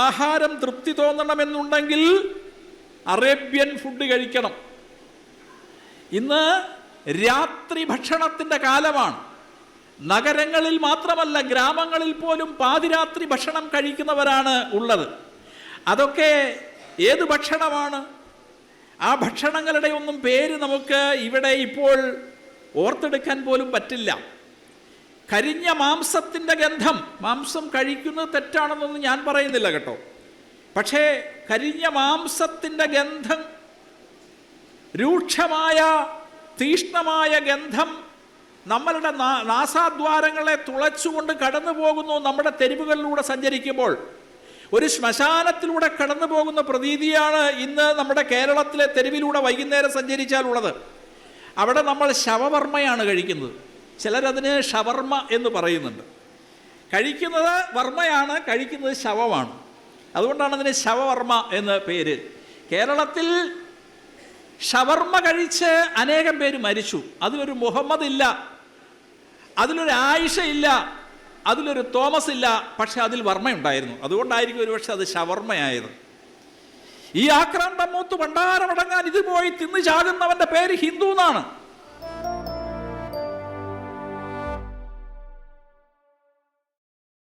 ആഹാരം തൃപ്തി തോന്നണമെന്നുണ്ടെങ്കിൽ Arabian food കഴിക്കണം. ഇന്ന് രാത്രി ഭക്ഷണത്തിൻ്റെ കാലമാണ്. നഗരങ്ങളിൽ മാത്രമല്ല, ഗ്രാമങ്ങളിൽ പോലും പാതിരാത്രി ഭക്ഷണം കഴിക്കുന്നവരാണ് ഉള്ളത്. അതൊക്കെ ഏത് ഭക്ഷണമാണ്? ആ ഭക്ഷണങ്ങളുടെ ഒന്നും പേര് നമുക്ക് ഇവിടെ ഇപ്പോൾ ഓർത്തെടുക്കാൻ പോലും പറ്റില്ല. കരിഞ്ഞ മാംസത്തിൻ്റെ ഗന്ധം, മാംസം കഴിക്കുന്നത് തെറ്റാണെന്നൊന്നും ഞാൻ പറയുന്നില്ല കേട്ടോ, പക്ഷേ കരിഞ്ഞ മാംസത്തിൻ്റെ ഗന്ധം, രൂക്ഷമായ തീഷ്ണമായ ഗന്ധം നമ്മളുടെ നാസാദ്വാരങ്ങളെ തുളച്ചുകൊണ്ട് കടന്നു പോകുന്നു. നമ്മുടെ തെരുവുകളിലൂടെ സഞ്ചരിക്കുമ്പോൾ ഒരു ശ്മശാനത്തിലൂടെ കടന്നു പോകുന്ന പ്രതീതിയാണ് ഇന്ന് നമ്മുടെ കേരളത്തിലെ തെരുവിലൂടെ വൈകുന്നേരം സഞ്ചരിച്ചാലുള്ളത്. അവിടെ നമ്മൾ ശവവർമ്മയാണ് കഴിക്കുന്നത്. ചിലരതിന് ഷവർമ്മ എന്ന് പറയുന്നുണ്ട്. കഴിക്കുന്നത് വർമ്മയാണ്, കഴിക്കുന്നത് ശവമാണ്. അതുകൊണ്ടാണ് അതിന് ശവവർമ്മ എന്ന് പേര്. കേരളത്തിൽ ഷവർമ്മ കഴിച്ച് അനേകം പേര് മരിച്ചു. അതിലൊരു മുഹമ്മദ് ഇല്ല, അതിലൊരു ആയിഷ ഇല്ല, അതിലൊരു തോമസ് ഇല്ല, പക്ഷെ അതിൽ വർമ്മയുണ്ടായിരുന്നു. അതുകൊണ്ടായിരിക്കും ഒരുപക്ഷെ അത് ഷവർമ്മയായത്. ഈ ആക്രാന്തം മൂത്ത് ഭണ്ഡാരമടങ്ങാൻ ഇത് പോയി തിന്നു ചാകുന്നവൻ്റെ പേര് ഹിന്ദു എന്നാണ്.